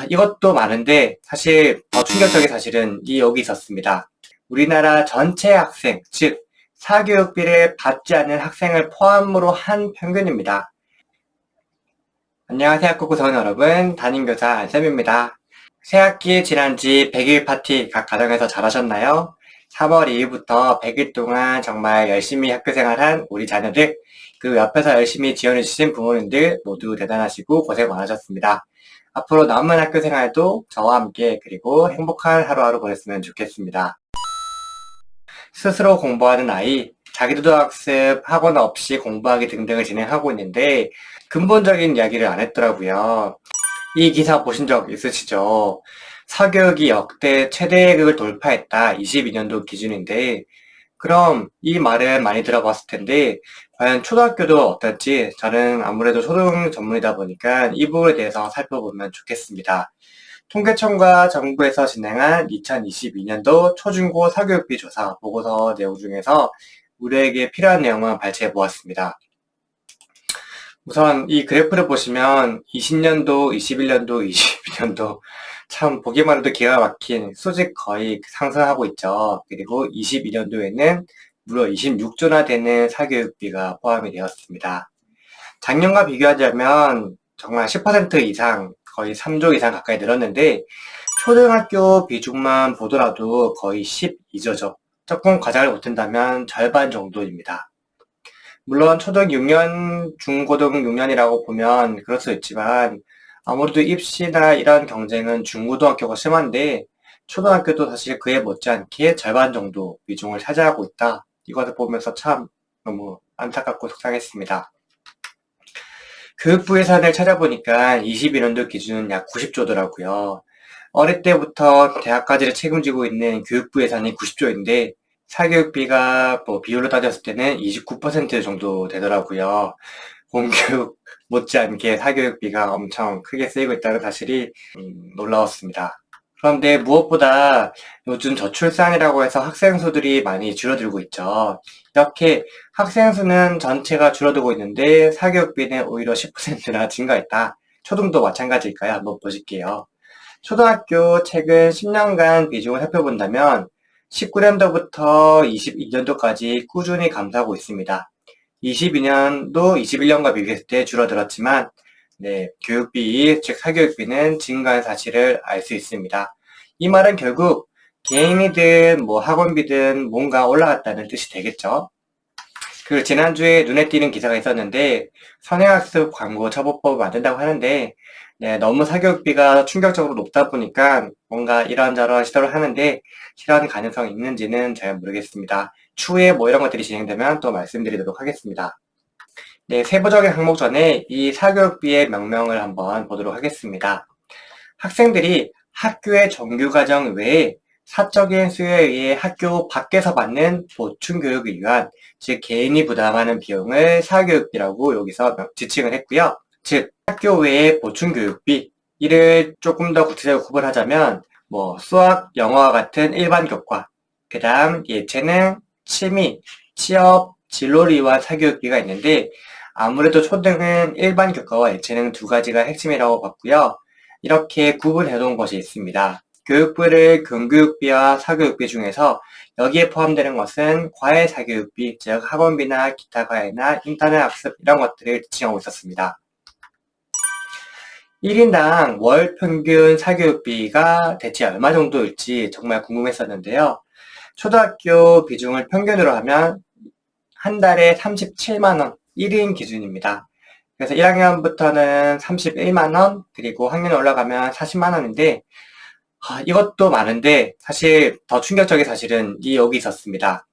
이것도 많은데 사실 더 충격적인 사실은 여기 있었습니다. 우리나라 전체 학생, 즉 사교육비를 받지 않는 학생을 포함으로 한 평균입니다. 안녕하세요, 학교 구성원 여러분. 담임교사 안쌤입니다. 새학기 지난 지 100일 파티 각 가정에서 잘 하셨나요? 3월 2일부터 100일 동안 정말 열심히 학교 생활한 우리 자녀들, 그 옆에서 열심히 지원해주신 부모님들 모두 대단하시고 고생 많으셨습니다. 앞으로 남은 학교 생활도 저와 함께 그리고 행복한 하루하루 보냈으면 좋겠습니다. 스스로 공부하는 아이, 자기도 학습, 학원 없이 공부하기 등등을 진행하고 있는데 근본적인 이야기를 안 했더라고요. 이 기사 보신 적 있으시죠? 사교육이 역대 최대액을 돌파했다. 22년도 기준인데 그럼 이 말은 많이 들어봤을 텐데 과연 초등학교도 어떨지 저는 아무래도 초등 전문이다 보니까 이 부분에 대해서 살펴보면 좋겠습니다. 통계청과 정부에서 진행한 2022년도 초중고 사교육비 조사 보고서 내용 중에서 우리에게 필요한 내용만 발췌해 보았습니다. 우선 이 그래프를 보시면 20년도, 21년도, 22년도 참 보기만 해도 기가 막힌 수직 거의 상승하고 있죠. 그리고 22년도에는 무려 26조나 되는 사교육비가 포함이 되었습니다. 작년과 비교하자면 정말 10% 이상, 거의 3조 이상 가까이 늘었는데 초등학교 비중만 보더라도 거의 12조죠. 조금 과장을 못한다면 절반 정도입니다. 물론 초등 6년, 중고등 6년이라고 보면 그럴 수 있지만 아무래도 입시나 이런 경쟁은 중고등학교가 심한데 초등학교도 사실 그에 못지않게 절반 정도 비중을 차지하고 있다. 이것을 보면서 참 너무 안타깝고 속상했습니다. 교육부 예산을 찾아보니까 21년도 기준은 약 90조더라고요. 어릴 때부터 대학까지를 책임지고 있는 교육부 예산이 90조인데 사교육비가 비율로 따졌을 때는 29% 정도 되더라고요. 공교육 못지않게 사교육비가 엄청 크게 쓰이고 있다는 사실이 놀라웠습니다. 그런데 무엇보다 요즘 저출산이라고 해서 학생 수들이 많이 줄어들고 있죠. 이렇게 학생 수는 전체가 줄어들고 있는데 사교육비는 오히려 10%나 증가했다. 초등도 마찬가지일까요? 한번 보실게요. 초등학교 최근 10년간 비중을 살펴본다면 19년도부터 22년도까지 꾸준히 감소하고 있습니다. 22년도, 21년과 비교했을 때 줄어들었지만 교육비, 즉 사교육비는 증가한 사실을 알 수 있습니다. 이 말은 결국 개인이든 학원비든 뭔가 올라갔다는 뜻이 되겠죠. 그 지난주에 눈에 띄는 기사가 있었는데 선행학습 광고 처벌법을 만든다고 하는데 너무 사교육비가 충격적으로 높다 보니까 뭔가 이런저런 시도를 하는데 실현 가능성이 있는지는 잘 모르겠습니다. 추후에 이런 것들이 진행되면 또 말씀드리도록 하겠습니다. 세부적인 항목 전에 이 사교육비의 명명을 한번 보도록 하겠습니다. 학생들이 학교의 정규과정 외에 사적인 수요에 의해 학교 밖에서 받는 보충교육을 위한, 즉 개인이 부담하는 비용을 사교육비라고 여기서 지칭을 했고요. 즉 학교 외의 보충교육비, 이를 조금 더 구체적으로 구분하자면 수학, 영어와 같은 일반 교과, 그 다음 예체능, 취미, 취업, 진로를 위한 사교육비가 있는데 아무래도 초등은 일반 교과와 예체능 두 가지가 핵심이라고 봤고요. 이렇게 구분해 놓은 것이 있습니다. 교육부를 근교육비와 사교육비 중에서 여기에 포함되는 것은 과외 사교육비, 즉 학원비나 기타 과외나 인터넷 학습 이런 것들을 지칭하고 있었습니다. 1인당 월 평균 사교육비가 대체 얼마 정도일지 정말 궁금했었는데요. 초등학교 비중을 평균으로 하면 한 달에 37만원, 1인 기준입니다. 그래서 1학년부터는 31만원, 그리고 학년이 올라가면 40만원인데 이것도 많은데 사실 더 충격적인 사실은 여기 있었습니다.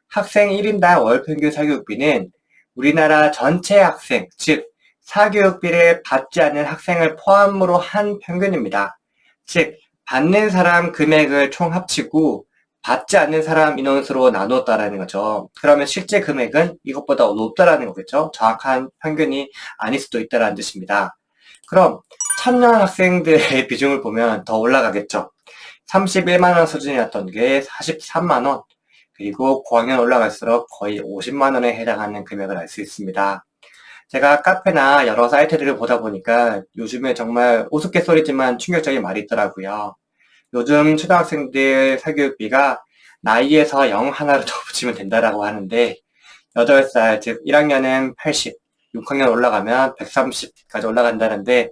학생 1인당 월 평균 사교육비는 우리나라 전체 학생, 즉 사교육비를 받지 않는 학생을 포함으로 한 평균입니다. 즉 받는 사람 금액을 총 합치고 받지 않는 사람 인원수로 나누었다라는 거죠. 그러면 실제 금액은 이것보다 높다라는 거겠죠. 정확한 평균이 아닐 수도 있다라는 뜻입니다. 그럼 청년 학생들의 비중을 보면 더 올라가겠죠. 31만원 수준이었던 게 43만원, 그리고 고학년 올라갈수록 거의 50만원에 해당하는 금액을 알 수 있습니다. 제가 카페나 여러 사이트들을 보다 보니까 요즘에 정말 우스갯소리지만 충격적인 말이 있더라고요. 요즘 초등학생들 사교육비가 나이에서 0 하나를 더 붙이면 된다라고 하는데 8살, 즉 1학년은 80, 6학년 올라가면 130까지 올라간다는데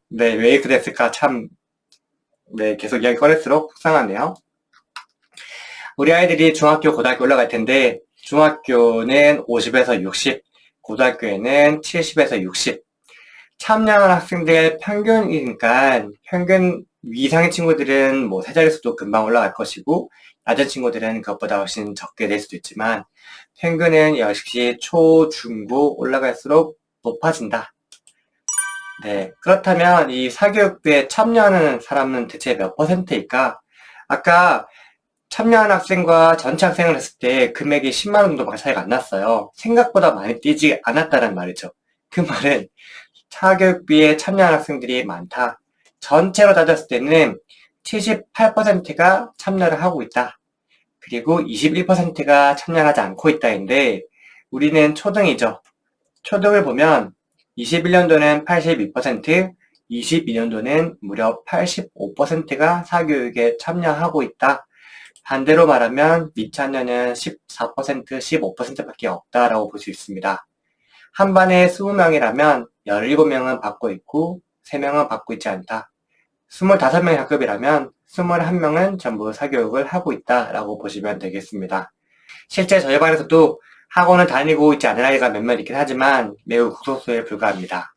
네, 왜 이렇게 됐을까 참 네, 계속 이야기 꺼낼수록 속상하네요. 우리 아이들이 중학교, 고등학교 올라갈 텐데 중학교는 50에서 60, 고등학교에는 70에서 60. 참여하는 학생들 평균이니까 평균 이상의 친구들은 뭐 세 자릿수도 금방 올라갈 것이고 낮은 친구들은 그것보다 훨씬 적게 될 수도 있지만 평균은 역시 초, 중, 고 올라갈수록 높아진다. 네, 그렇다면 이 사교육부에 참여하는 사람은 대체 몇 %일까? 아까 참여한 학생과 전체 학생을 했을 때 금액이 10만 원 정도밖에 차이가 안 났어요. 생각보다 많이 뛰지 않았다는 말이죠. 그 말은 사교육비에 참여한 학생들이 많다. 전체로 따졌을 때는 78%가 참여를 하고 있다. 그리고 21%가 참여하지 않고 있다인데 우리는 초등이죠. 초등을 보면 21년도는 82%, 22년도는 무려 85%가 사교육에 참여하고 있다. 반대로 말하면 미참여는 14%, 15%밖에 없다라고 볼 수 있습니다. 한 반에 20명이라면 17명은 받고 있고 3명은 받고 있지 않다. 25명의 학급이라면 21명은 전부 사교육을 하고 있다라고 보시면 되겠습니다. 실제 저희 반에서도 학원을 다니고 있지 않은 아이가 몇몇 있긴 하지만 매우 극소수에 불과합니다.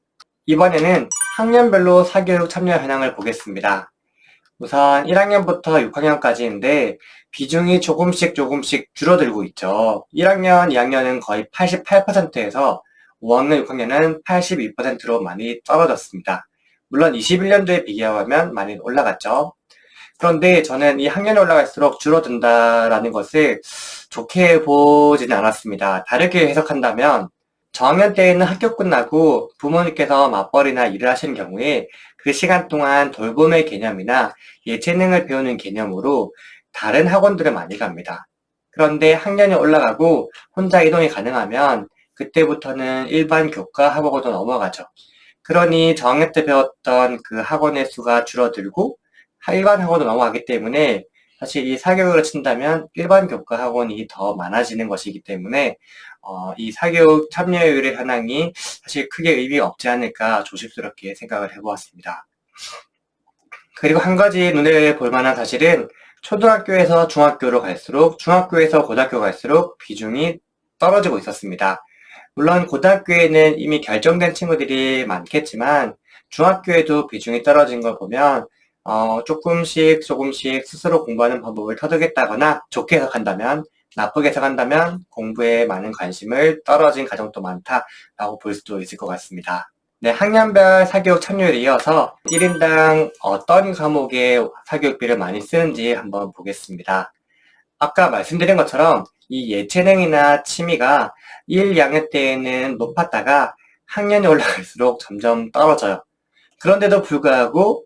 이번에는 학년별로 사교육 참여 현황을 보겠습니다. 우선 1학년부터 6학년까지인데 비중이 조금씩 줄어들고 있죠. 1학년, 2학년은 거의 88%에서 5학년, 6학년은 82%로 많이 떨어졌습니다. 물론 21년도에 비교하면 많이 올라갔죠. 그런데 저는 이 학년이 올라갈수록 줄어든다라는 것을 좋게 보지는 않았습니다. 다르게 해석한다면 저학년 때에는 학교 끝나고 부모님께서 맞벌이나 일을 하시는 경우에 그 시간 동안 돌봄의 개념이나 예체능을 배우는 개념으로 다른 학원들을 많이 갑니다. 그런데 학년이 올라가고 혼자 이동이 가능하면 그때부터는 일반 교과 학원으로 넘어가죠. 그러니 저학년 때 배웠던 그 학원의 수가 줄어들고 일반 학원으로 넘어가기 때문에 사실 이 사교육으로 친다면 일반 교과 학원이 더 많아지는 것이기 때문에 이 사교육 참여율의 현황이 사실 크게 의미가 없지 않을까 조심스럽게 생각을 해보았습니다. 그리고 한 가지 눈에 볼 만한 사실은 초등학교에서 중학교로 갈수록 중학교에서 고등학교 갈수록 비중이 떨어지고 있었습니다. 물론 고등학교에는 이미 결정된 친구들이 많겠지만 중학교에도 비중이 떨어진 걸 보면 조금씩 스스로 공부하는 방법을 터득했다거나 좋게 해석한다면 나쁘게 해석한다면 공부에 많은 관심을 떨어진 가정도 많다라고 볼 수도 있을 것 같습니다. 네, 학년별 사교육 참여율에 이어서 1인당 어떤 과목에 사교육비를 많이 쓰는지 한번 보겠습니다. 아까 말씀드린 것처럼 이 예체능이나 취미가 1, 2학년 때에는 높았다가 학년이 올라갈수록 점점 떨어져요. 그런데도 불구하고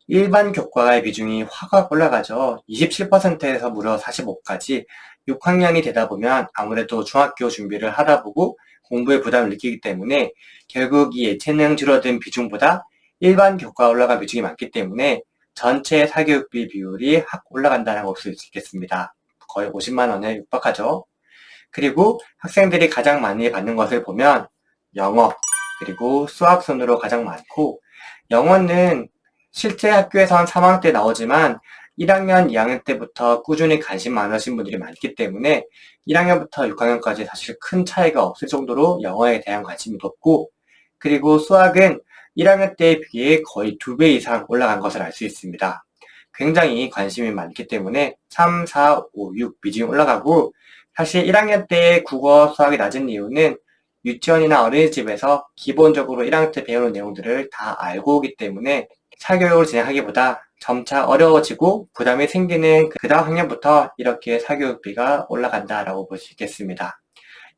일반 교과의 비중이 확 올라가죠. 27%에서 무려 45까지 6학년이 되다 보면 아무래도 중학교 준비를 하다 보고 공부에 부담을 느끼기 때문에 결국 이 예체능 줄어든 비중보다 일반 교과 올라간 비중이 많기 때문에 전체 사교육비 비율이 확 올라간다는 걸 볼 수 있겠습니다. 거의 50만 원에 육박하죠. 그리고 학생들이 가장 많이 받는 것을 보면 영어, 그리고 수학 순으로 가장 많고 영어는 실제 학교에서 한 3학년 때 나오지만 1학년, 2학년 때부터 꾸준히 관심 많으신 분들이 많기 때문에 1학년부터 6학년까지 사실 큰 차이가 없을 정도로 영어에 대한 관심이 높고 그리고 수학은 1학년 때에 비해 거의 2배 이상 올라간 것을 알 수 있습니다. 굉장히 관심이 많기 때문에 3, 4, 5, 6 비중이 올라가고 사실 1학년 때 국어, 수학이 낮은 이유는 유치원이나 어린이집에서 기본적으로 1학년 때 배우는 내용들을 다 알고 오기 때문에 사교육을 진행하기보다 점차 어려워지고 부담이 생기는 그 다음 학년부터 이렇게 사교육비가 올라간다라고 볼 수 있겠습니다.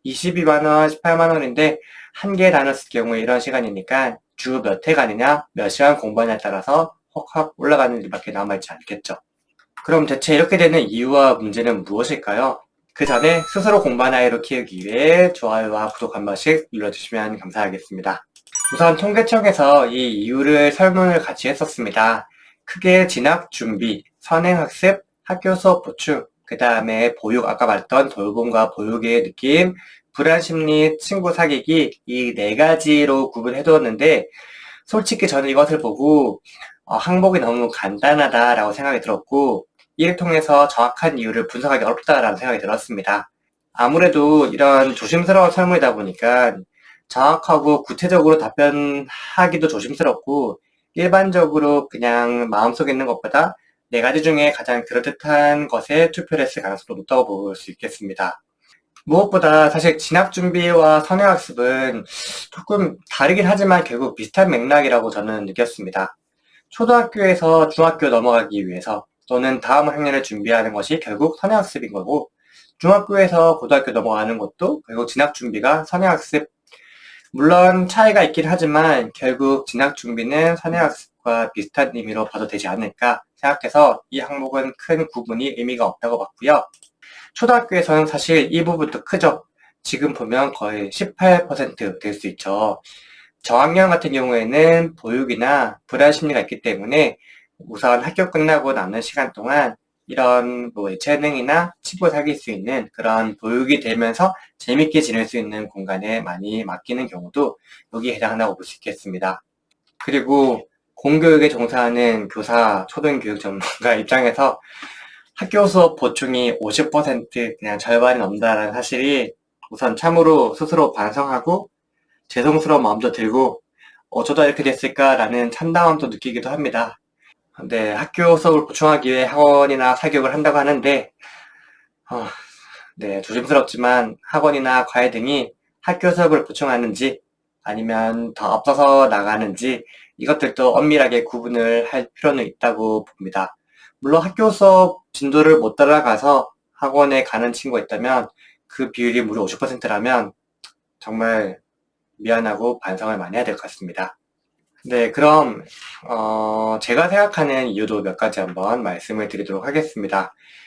22만 원, 18만 원인데 한 개 단어 쓸 경우에 이런 시간이니까 주 몇 회 가느냐, 몇 시간 공부하냐에 따라서 확 올라가는 일밖에 남아있지 않겠죠. 그럼 대체 이렇게 되는 이유와 문제는 무엇일까요? 그 전에 스스로 공부한 아이로 키우기 위해 좋아요와 구독 한 번씩 눌러주시면 감사하겠습니다. 우선 통계청에서 이 이유를 설문을 같이 했었습니다. 크게 진학 준비, 선행학습, 학교 수업 보충, 그 다음에 보육, 아까 말했던 돌봄과 보육의 느낌, 불안심리, 친구 사귀기, 이 네 가지로 구분해 두었는데, 솔직히 저는 이것을 보고 항목이 너무 간단하다라고 생각이 들었고, 이를 통해서 정확한 이유를 분석하기 어렵다라는 생각이 들었습니다. 아무래도 이런 조심스러운 설문이다 보니까 정확하고 구체적으로 답변하기도 조심스럽고, 일반적으로 그냥 마음속에 있는 것보다 네 가지 중에 가장 그럴듯한 것에 투표를 했을 가능성도 높다고 볼 수 있겠습니다. 무엇보다 사실 진학 준비와 선행학습은 조금 다르긴 하지만 결국 비슷한 맥락이라고 저는 느꼈습니다. 초등학교에서 중학교 넘어가기 위해서 또는 다음 학년을 준비하는 것이 결국 선행학습인 거고, 중학교에서 고등학교 넘어가는 것도 결국 진학 준비가 선행학습, 물론 차이가 있긴 하지만 결국 진학 준비는 선행학습과 비슷한 의미로 봐도 되지 않을까 생각해서 이 항목은 큰 구분이 의미가 없다고 봤고요. 초등학교에서는 사실 이 부분도 크죠. 지금 보면 거의 18% 될 수 있죠. 저학년 같은 경우에는 보육이나 불안 심리가 있기 때문에 우선 학교 끝나고 남는 시간 동안 이런 재능이나 친구 사귈 수 있는 그런 보육이 되면서 재밌게 지낼 수 있는 공간에 많이 맡기는 경우도 여기에 해당한다고 볼 수 있겠습니다. 그리고 공교육에 종사하는 교사, 초등교육 전문가 입장에서 학교 수업 보충이 50% 그냥 절반이 넘는다는 사실이 우선 참으로 스스로 반성하고 죄송스러운 마음도 들고 어쩌다 이렇게 됐을까라는 참담함도 느끼기도 합니다. 근데 학교 수업을 보충하기 위해 학원이나 사교육을 한다고 하는데 조심스럽지만 학원이나 과외 등이 학교 수업을 보충하는지 아니면 더 앞서서 나가는지 이것들도 엄밀하게 구분을 할 필요는 있다고 봅니다. 물론 학교 수업 진도를 못 따라가서 학원에 가는 친구가 있다면 그 비율이 무려 50%라면 정말 미안하고 반성을 많이 해야 될 것 같습니다. 네, 그럼 제가 생각하는 이유도 몇 가지 한번 말씀을 드리도록 하겠습니다.